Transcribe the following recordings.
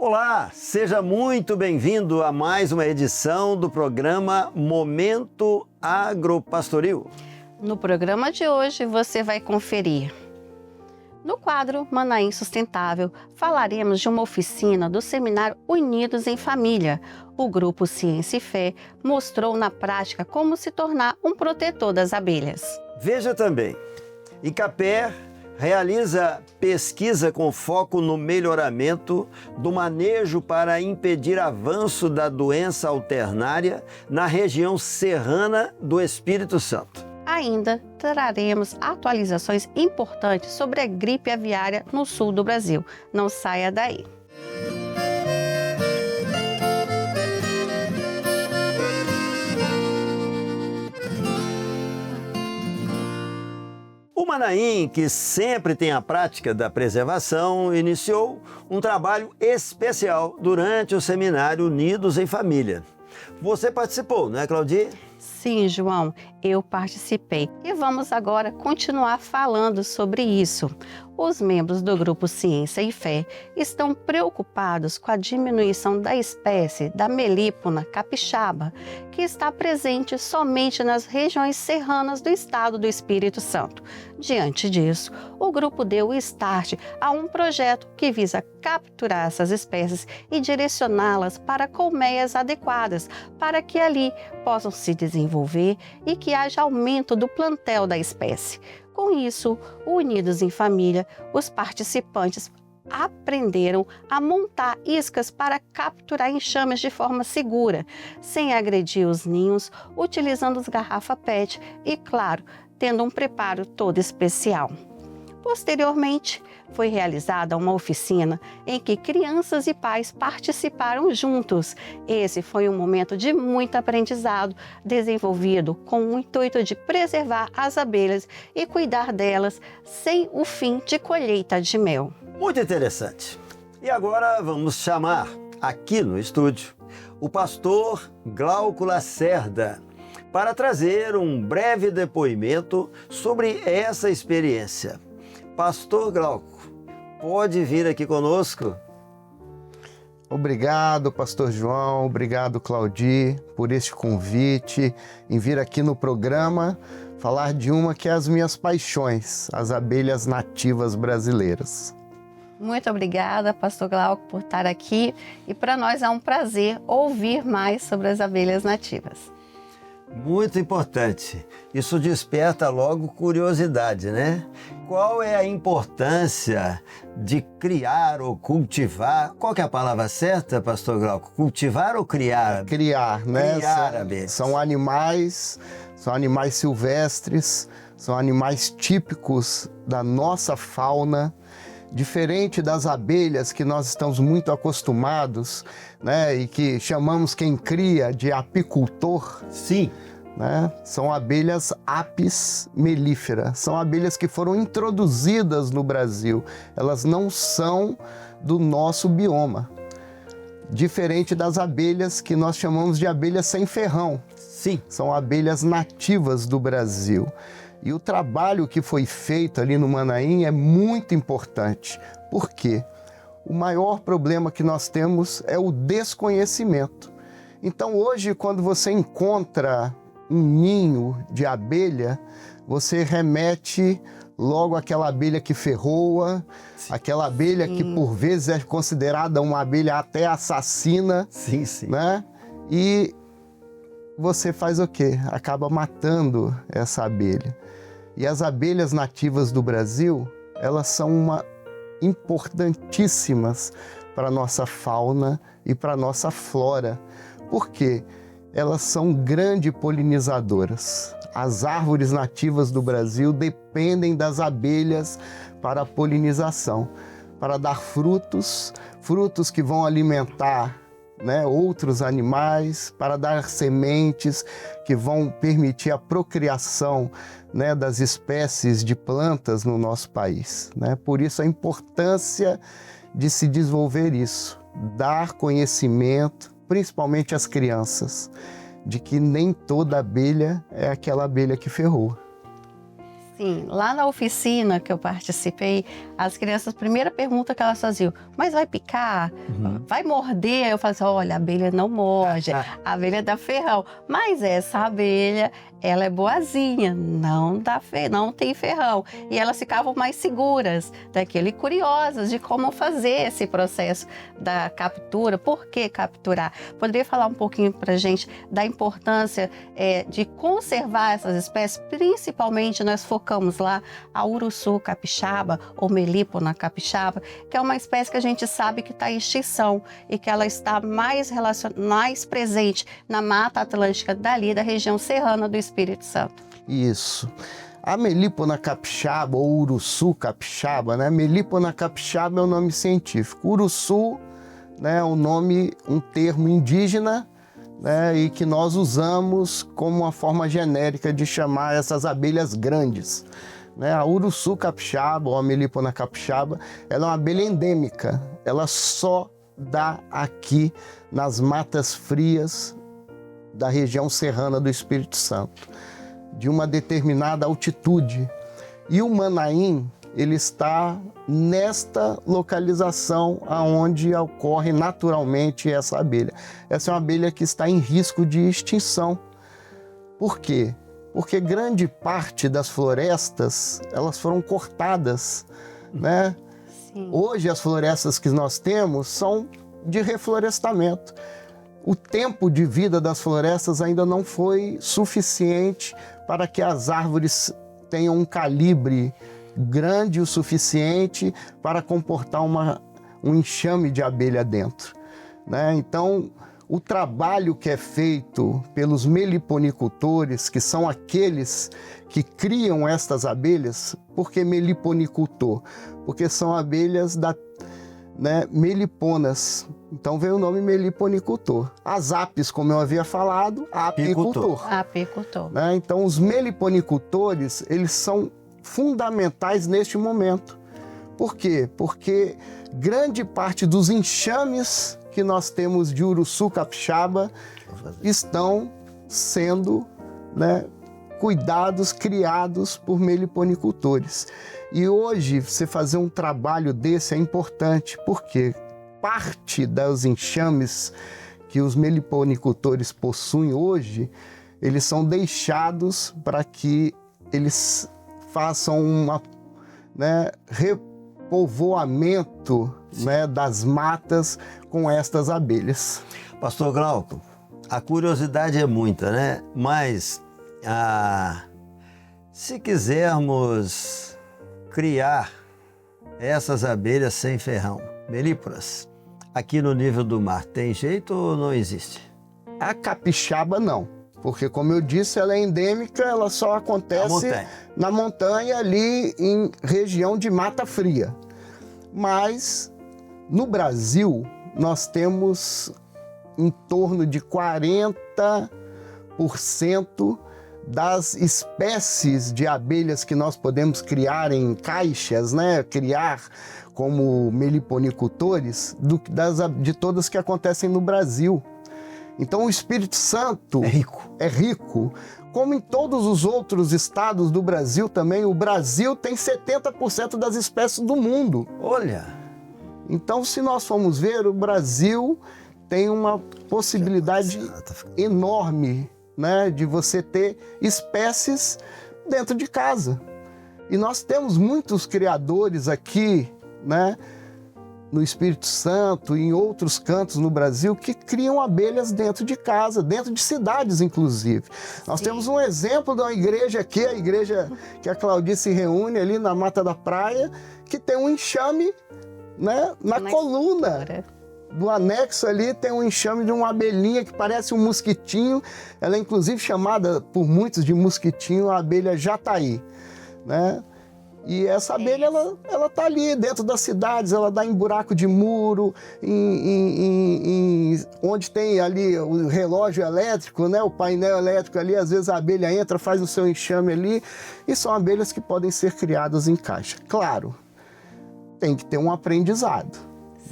Olá, seja muito bem-vindo a mais uma edição do programa Momento Agropastoril. No programa de hoje você vai conferir. No quadro Manaim Sustentável, falaremos de uma oficina do Seminário Unidos em Família. O grupo Ciência e Fé mostrou na prática como se tornar um protetor das abelhas. Veja também, Icapé realiza pesquisa com foco no melhoramento do manejo para impedir avanço da doença alternária na região serrana do Espírito Santo. Ainda traremos atualizações importantes sobre a gripe aviária no sul do Brasil. Não saia daí! O Manaim, que sempre tem a prática da preservação, iniciou um trabalho especial durante o Seminário Unidos em Família. Você participou, não é, Claudir? Sim, João, eu participei e vamos agora continuar falando sobre isso. Os membros do grupo Ciência e Fé estão preocupados com a diminuição da espécie da melípona capixaba, que está presente somente nas regiões serranas do estado do Espírito Santo. Diante disso, o grupo deu o start a um projeto que visa capturar essas espécies e direcioná-las para colmeias adequadas, para que ali possam se desenvolver e que haja aumento do plantel da espécie. Com isso, unidos em família, os participantes aprenderam a montar iscas para capturar enxames de forma segura, sem agredir os ninhos, utilizando as garrafas PET e, claro, tendo um preparo todo especial. Posteriormente, foi realizada uma oficina em que crianças e pais participaram juntos. Esse foi um momento de muito aprendizado, desenvolvido com o intuito de preservar as abelhas e cuidar delas sem o fim de colheita de mel. Muito interessante. E agora vamos chamar aqui no estúdio o pastor Glauco Lacerda para trazer um breve depoimento sobre essa experiência. Pastor Glauco, pode vir aqui conosco? Obrigado, pastor João, obrigado, Claudir, por este convite em vir aqui no programa falar de uma que é as minhas paixões, as abelhas nativas brasileiras. Muito obrigada, pastor Glauco, por estar aqui e para nós é um prazer ouvir mais sobre as abelhas nativas. Muito importante. Isso desperta logo curiosidade, né? Qual é a importância de criar ou cultivar? Qual que é a palavra certa, pastor Glauco? Cultivar ou criar? Criar, né? Criar abelhas. São animais silvestres, são animais típicos da nossa fauna. Diferente das abelhas que nós estamos muito acostumados, né, e que chamamos quem cria de apicultor. Sim. Né, são abelhas Apis mellifera, são abelhas que foram introduzidas no Brasil. Elas não são do nosso bioma. Diferente das abelhas que nós chamamos de abelhas sem ferrão. Sim. São abelhas nativas do Brasil. E o trabalho que foi feito ali no Manaim é muito importante. Por quê? O maior problema que nós temos é o desconhecimento. Então hoje, quando você encontra um ninho de abelha, você remete logo àquela abelha que ferroa, aquela abelha que por vezes é considerada uma abelha até assassina. Sim, sim. Né? E você faz o quê? Acaba matando essa abelha. E as abelhas nativas do Brasil, elas são importantíssimas para a nossa fauna e para a nossa flora. Por quê? Elas são grandes polinizadoras. As árvores nativas do Brasil dependem das abelhas para a polinização, para dar frutos que vão alimentar, né, outros animais, para dar sementes que vão permitir a procriação, né, das espécies de plantas no nosso país. Né? Por isso a importância de se desenvolver isso, dar conhecimento, principalmente às crianças, de que nem toda abelha é aquela abelha que ferrou. Sim, lá na oficina que eu participei, as crianças, a primeira pergunta que elas faziam, mas vai picar? Vai morder? Eu falei assim, olha, a abelha não morde, a abelha dá ferrão. Mas essa abelha, ela é boazinha, não tem ferrão. E elas ficavam mais seguras daquilo e curiosas de como fazer esse processo da captura, por que capturar. Poderia falar um pouquinho pra gente da importância de conservar essas espécies, principalmente nós focamos lá a uruçu capixaba ou melípona capixaba, que é uma espécie que a gente sabe que está em extinção e que ela está mais presente na Mata Atlântica dali, da região serrana do Espírito Santo. Isso. A melípona capixaba ou uruçu capixaba, né? Melípona capixaba é o nome científico. Uruçu, né, é um termo indígena, né, e que nós usamos como uma forma genérica de chamar essas abelhas grandes. Né? A uruçu capixaba ou a melípona capixaba, ela é uma abelha endêmica, ela só dá aqui nas matas frias da região serrana do Espírito Santo, de uma determinada altitude. E o Manaim, ele está nesta localização aonde ocorre naturalmente essa abelha. Essa é uma abelha que está em risco de extinção. Por quê? Porque grande parte das florestas, elas foram cortadas, né? Sim. Hoje as florestas que nós temos são de reflorestamento. O tempo de vida das florestas ainda não foi suficiente para que as árvores tenham um calibre grande o suficiente para comportar um enxame de abelha dentro, né? Então, o trabalho que é feito pelos meliponicultores, que são aqueles que criam estas abelhas, por que meliponicultor? Porque são abelhas meliponas. Então veio o nome meliponicultor. As apis, como eu havia falado, apicultor. Apicultor. Né? Então os meliponicultores, eles são fundamentais neste momento. Por quê? Porque grande parte dos enxames que nós temos de uruçu capixaba estão sendo, né, cuidados, criados por meliponicultores. E hoje, você fazer um trabalho desse é importante, porque parte dos enxames que os meliponicultores possuem hoje, eles são deixados para que eles façam repovoamento, né, das matas com estas abelhas. Pastor Glauco, a curiosidade é muita, né? Mas se quisermos criar essas abelhas sem ferrão, melíponas, aqui no nível do mar, tem jeito ou não existe? A capixaba não, porque como eu disse, ela é endêmica, ela só acontece na montanha ali em região de mata fria. Mas no Brasil nós temos em torno de 40% das espécies de abelhas que nós podemos criar em caixas, né? Criar como meliponicultores, de todas que acontecem no Brasil. Então o Espírito Santo é rico. Como em todos os outros estados do Brasil também, o Brasil tem 70% das espécies do mundo. Olha! Então, se nós formos ver, o Brasil tem uma possibilidade enorme, né, de você ter espécies dentro de casa. E nós temos muitos criadores aqui, né, no Espírito Santo e em outros cantos no Brasil que criam abelhas dentro de casa, dentro de cidades, inclusive. Nós temos um exemplo de uma igreja aqui, a igreja que a Claudice reúne ali na Mata da Praia, que tem um enxame, né, na coluna do anexo ali, tem um enxame de uma abelhinha que parece um mosquitinho. Ela é inclusive chamada por muitos de mosquitinho, a abelha jataí, né? E essa abelha, ela tá ali dentro das cidades, ela dá em buraco de muro, onde tem ali o relógio elétrico, né, o painel elétrico ali, às vezes a abelha entra, faz o seu enxame ali, e são abelhas que podem ser criadas em caixa. Claro, tem que ter um aprendizado,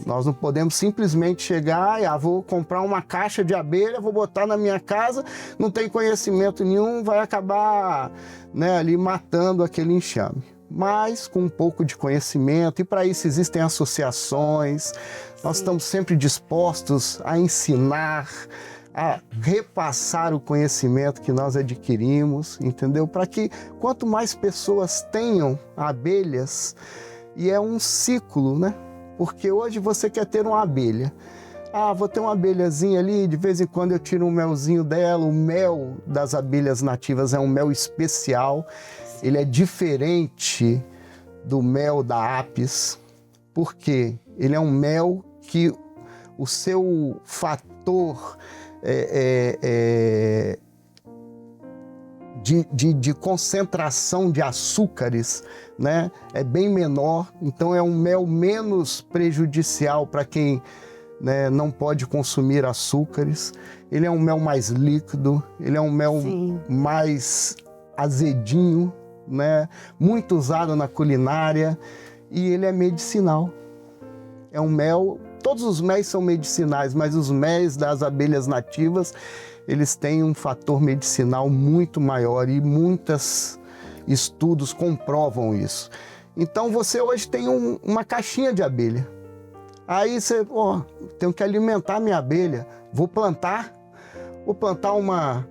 Nós não podemos simplesmente chegar e vou comprar uma caixa de abelha, vou botar na minha casa, não tem conhecimento nenhum, vai acabar, né, ali matando aquele enxame. Mas com um pouco de conhecimento, e para isso existem associações, nós estamos sempre dispostos a ensinar, a repassar o conhecimento que nós adquirimos, entendeu? Para que quanto mais pessoas tenham abelhas, e é um ciclo, né? Porque hoje você quer ter uma abelha. Vou ter uma abelhazinha ali, de vez em quando eu tiro um melzinho dela. O mel das abelhas nativas é um mel especial. Ele é diferente do mel da Apis, porque ele é um mel que o seu fator de concentração de açúcares, né, é bem menor. Então é um mel menos prejudicial para quem, né, não pode consumir açúcares. Ele é um mel mais líquido, ele é um mel mais azedinho, né, muito usado na culinária, e ele é medicinal. É um mel, todos os méis são medicinais, mas os méis das abelhas nativas, eles têm um fator medicinal muito maior, e muitos estudos comprovam isso. Então você hoje tem uma caixinha de abelha. Aí você, tenho que alimentar minha abelha, vou plantar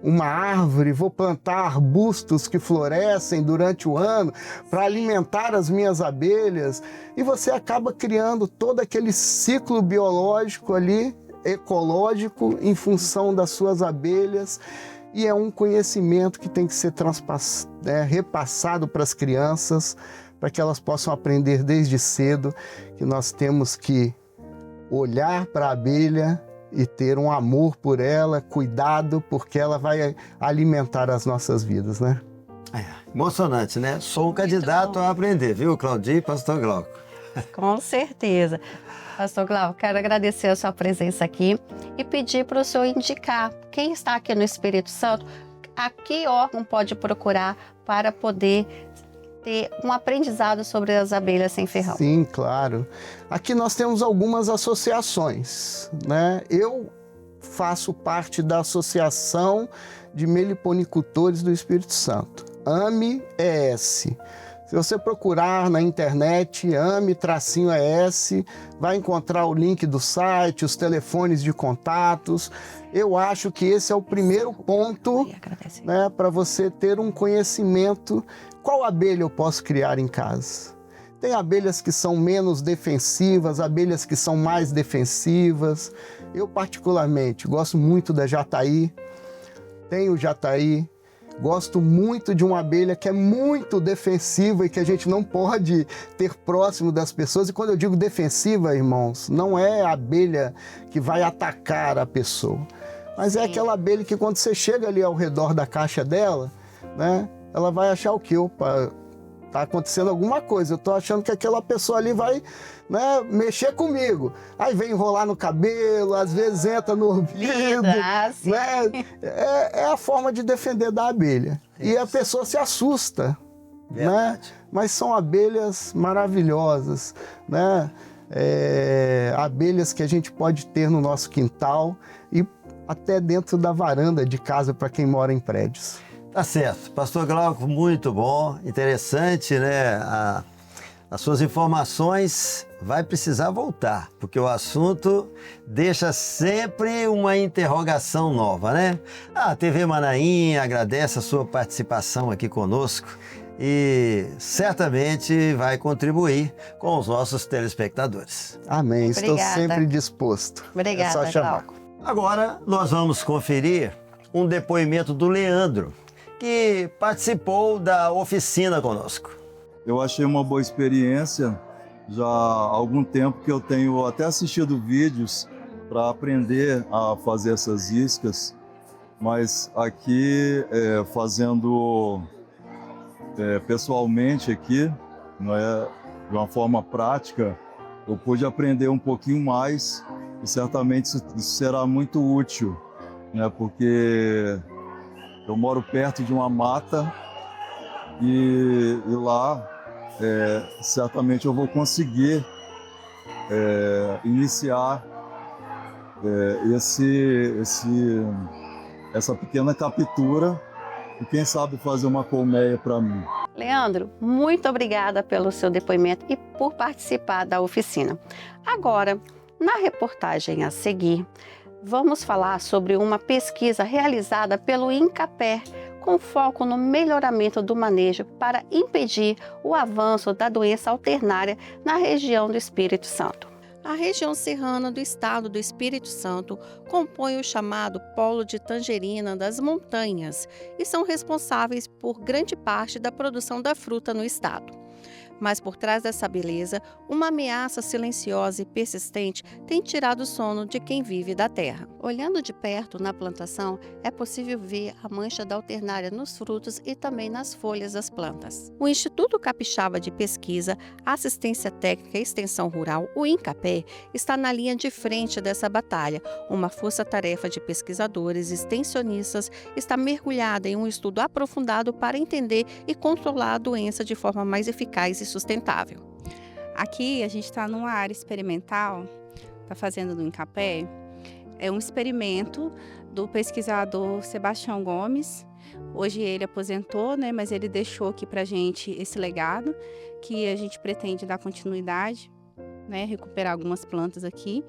uma árvore, vou plantar arbustos que florescem durante o ano para alimentar as minhas abelhas, e você acaba criando todo aquele ciclo biológico ali, ecológico, em função das suas abelhas, e é um conhecimento que tem que ser repassado para as crianças, para que elas possam aprender desde cedo que nós temos que olhar para a abelha e ter um amor por ela, cuidado, porque ela vai alimentar as nossas vidas, né? Emocionante, né? Sou um candidato a aprender, viu, Claudir e Pastor Glauco? Com certeza. Pastor Glauco, quero agradecer a sua presença aqui e pedir para o senhor indicar quem está aqui no Espírito Santo, a que órgão pode procurar para poder ter um aprendizado sobre as abelhas sem ferrão. Sim, claro. Aqui nós temos algumas associações, né? Eu faço parte da Associação de Meliponicultores do Espírito Santo, AME-ES. Se você procurar na internet, AME-ES, vai encontrar o link do site, os telefones de contatos. Eu acho que esse é o primeiro ponto, né, para você ter um conhecimento. Qual abelha eu posso criar em casa? Tem abelhas que são menos defensivas, abelhas que são mais defensivas. Eu, particularmente, gosto muito da jataí. Tenho jataí. Gosto muito de uma abelha que é muito defensiva e que a gente não pode ter próximo das pessoas. E quando eu digo defensiva, irmãos, não é a abelha que vai atacar a pessoa. Mas é aquela abelha que quando você chega ali ao redor da caixa dela, né, ela vai achar o quê? Opa, tá acontecendo alguma coisa. Eu tô achando que aquela pessoa ali vai, né, mexer comigo. Aí vem enrolar no cabelo, às vezes entra no ouvido. Né? É a forma de defender da abelha. E a pessoa se assusta. Né? Mas são abelhas maravilhosas, né? Abelhas que a gente pode ter no nosso quintal e até dentro da varanda de casa para quem mora em prédios. Tá certo. Pastor Glauco, muito bom, interessante, né? As suas informações vai precisar voltar, porque o assunto deixa sempre uma interrogação nova, né? A TV Manaim agradece a sua participação aqui conosco e certamente vai contribuir com os nossos telespectadores. Amém. Obrigada. Estou sempre disposto. Obrigada, é só chamar. Glauco. Agora nós vamos conferir um depoimento do Leandro, que participou da oficina conosco. Eu achei uma boa experiência. Já há algum tempo que eu tenho até assistido vídeos para aprender a fazer essas iscas, mas aqui fazendo pessoalmente aqui, não é, de uma forma prática, eu pude aprender um pouquinho mais e certamente isso será muito útil, né, porque eu moro perto de uma mata e lá certamente eu vou conseguir iniciar essa pequena captura e quem sabe fazer uma colmeia para mim. Leandro, muito obrigada pelo seu depoimento e por participar da oficina. Agora, na reportagem a seguir, vamos falar sobre uma pesquisa realizada pelo INCAPER com foco no melhoramento do manejo para impedir o avanço da doença alternária na região do Espírito Santo. A região serrana do estado do Espírito Santo compõe o chamado Polo de Tangerina das Montanhas e são responsáveis por grande parte da produção da fruta no estado. Mas por trás dessa beleza, uma ameaça silenciosa e persistente tem tirado o sono de quem vive da terra. Olhando de perto na plantação, é possível ver a mancha da alternária nos frutos e também nas folhas das plantas. O Instituto Capixaba de Pesquisa, Assistência Técnica e Extensão Rural, o INCAPER, está na linha de frente dessa batalha. Uma força-tarefa de pesquisadores e extensionistas está mergulhada em um estudo aprofundado para entender e controlar a doença de forma mais eficaz e sustentável. Aqui a gente está numa área experimental, está fazendo no INCAPER, é um experimento do pesquisador Sebastião Gomes. Hoje ele aposentou, né, mas ele deixou aqui para a gente esse legado, que a gente pretende dar continuidade, né, recuperar algumas plantas aqui.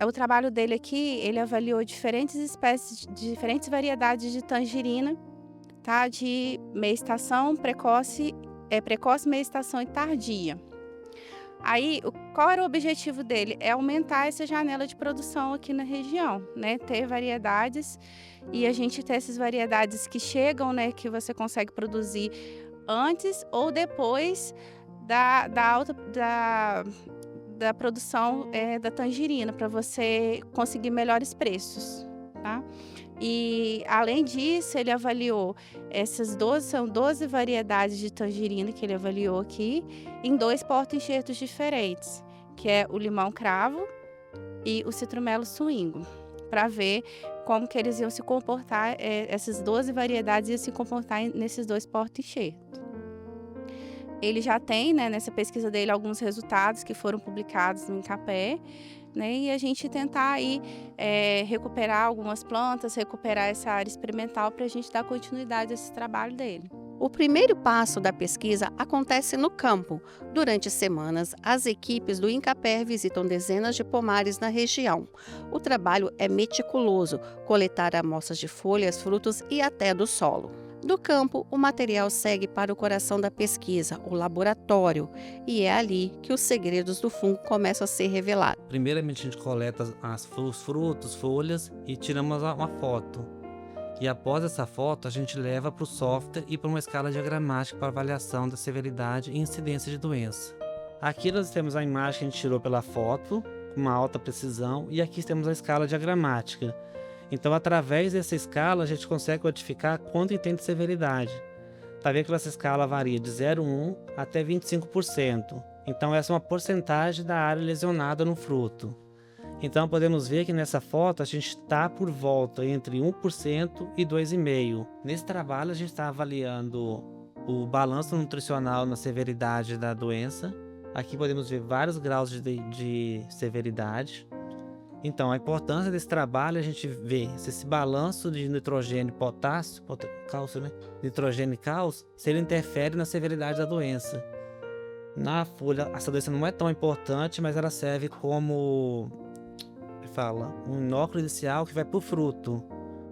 O trabalho dele aqui, ele avaliou diferentes espécies, diferentes variedades de tangerina, tá, de meia estação, precoce, meia estação e tardia. Aí, qual era o objetivo dele? É aumentar essa janela de produção aqui na região, né? Ter variedades e a gente ter essas variedades que chegam, né? Que você consegue produzir antes ou depois da produção da tangerina, para você conseguir melhores preços, tá? E, além disso, ele avaliou são 12 variedades de tangerina que ele avaliou aqui em 2 porta-enxertos diferentes, que é o limão cravo e o citromelo swingo, para ver como que eles iam se comportar, essas 12 variedades iam se comportar nesses 2 porta-enxertos. Ele já tem, né, nessa pesquisa dele, alguns resultados que foram publicados no INCAPER, né, e a gente tentar aí recuperar algumas plantas, recuperar essa área experimental para a gente dar continuidade a esse trabalho dele. O primeiro passo da pesquisa acontece no campo. Durante semanas, as equipes do INCAPER visitam dezenas de pomares na região. O trabalho é meticuloso, coletar amostras de folhas, frutos e até do solo. Do campo, o material segue para o coração da pesquisa, o laboratório, e é ali que os segredos do fungo começam a ser revelados. Primeiramente, a gente coleta os frutos, folhas e tiramos uma foto. E após essa foto, a gente leva para o software e para uma escala diagramática para avaliação da severidade e incidência de doença. Aqui nós temos a imagem que a gente tirou pela foto, com uma alta precisão, e aqui temos a escala diagramática. Então, através dessa escala, a gente consegue quantificar quanto tem de severidade. Está vendo que essa escala varia de 0,1 até 25%. Então, essa é uma porcentagem da área lesionada no fruto. Então, podemos ver que nessa foto a gente está por volta entre 1% e 2,5%. Nesse trabalho, a gente está avaliando o balanço nutricional na severidade da doença. Aqui podemos ver vários graus de severidade. Então, a importância desse trabalho é a gente ver se esse balanço de nitrogênio e potássio, cálcio, né? Nitrogênio e cálcio, se ele interfere na severidade da doença. Na folha, essa doença não é tão importante, mas ela serve como, um inóculo inicial que vai para o fruto.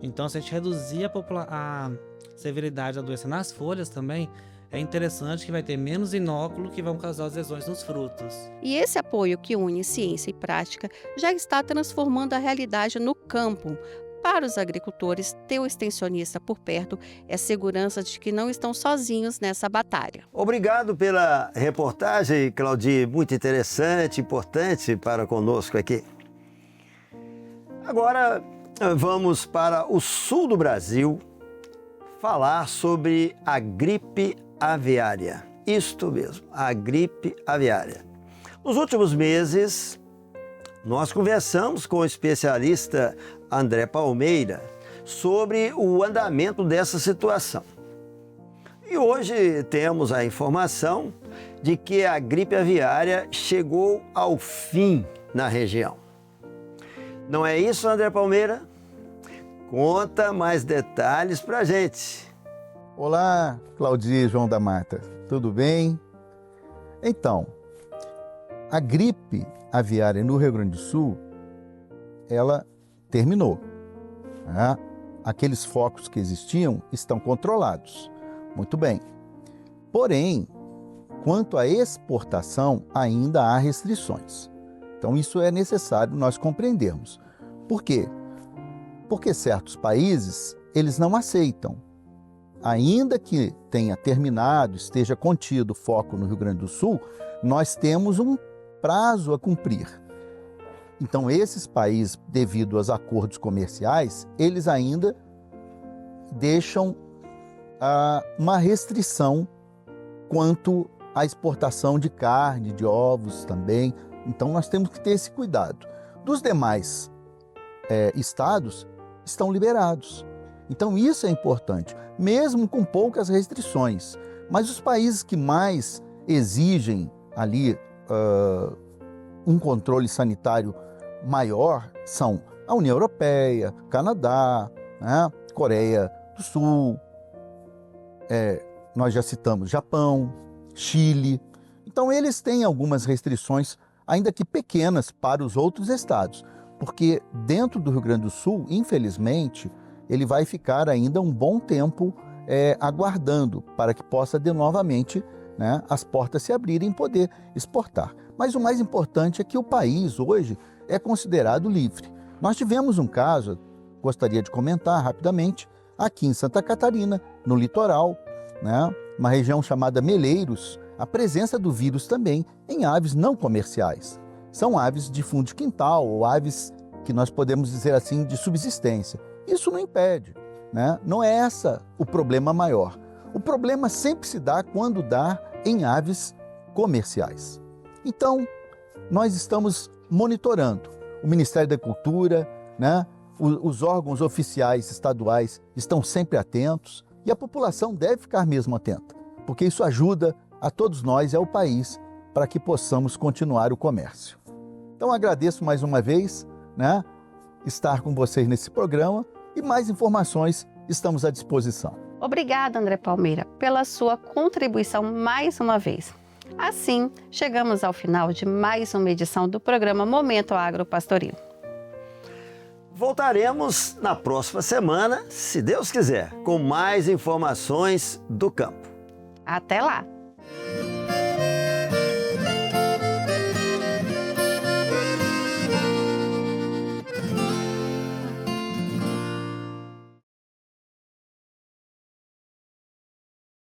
Então, se a gente reduzir a severidade da doença nas folhas também, é interessante que vai ter menos inóculo que vão causar as lesões nos frutos. E esse apoio que une ciência e prática já está transformando a realidade no campo. Para os agricultores, ter o extensionista por perto é segurança de que não estão sozinhos nessa batalha. Obrigado pela reportagem, Claudir, muito interessante, importante para conosco aqui. Agora vamos para o sul do Brasil falar sobre a gripe aviária. Isto mesmo, a gripe aviária. Nos últimos meses, nós conversamos com o especialista André Palmeira sobre o andamento dessa situação. E hoje temos a informação de que a gripe aviária chegou ao fim na região. Não é isso, André Palmeira? Conta mais detalhes pra gente. Olá, Claudia e João da Mata, tudo bem? Então, a gripe aviária no Rio Grande do Sul, ela terminou, né? Aqueles focos que existiam estão controlados, muito bem. Porém, quanto à exportação, ainda há restrições. Então, isso é necessário nós compreendermos. Por quê? Porque certos países, eles não aceitam. Ainda que tenha terminado, esteja contido o foco no Rio Grande do Sul, nós temos um prazo a cumprir. Então, esses países, devido aos acordos comerciais, eles ainda deixam uma restrição quanto à exportação de carne, de ovos também. Então, nós temos que ter esse cuidado. Dos demais estados, estão liberados. Então, isso é importante, mesmo com poucas restrições. Mas os países que mais exigem ali um controle sanitário maior são a União Europeia, Canadá, né? Coreia do Sul, nós já citamos Japão, Chile. Então, eles têm algumas restrições, ainda que pequenas, para os outros estados, porque dentro do Rio Grande do Sul, infelizmente, ele vai ficar ainda um bom tempo aguardando para que possa novamente, né, as portas se abrirem e poder exportar. Mas o mais importante é que o país hoje é considerado livre. Nós tivemos um caso, gostaria de comentar rapidamente, aqui em Santa Catarina, no litoral, né, uma região chamada Meleiros, a presença do vírus também em aves não comerciais. São aves de fundo de quintal ou aves que nós podemos dizer assim de subsistência. Isso não impede, né? Não é esse o problema maior. O problema sempre se dá quando dá em aves comerciais. Então, nós estamos monitorando. O Ministério da Cultura, né? Os órgãos oficiais estaduais estão sempre atentos e a população deve ficar mesmo atenta, porque isso ajuda a todos nós e ao país para que possamos continuar o comércio. Então, agradeço mais uma vez, né, estar com vocês nesse programa e mais informações estamos à disposição. Obrigada, André Palmeira, pela sua contribuição mais uma vez. Assim, chegamos ao final de mais uma edição do programa Momento Agropastoril. Voltaremos na próxima semana, se Deus quiser, com mais informações do campo. Até lá!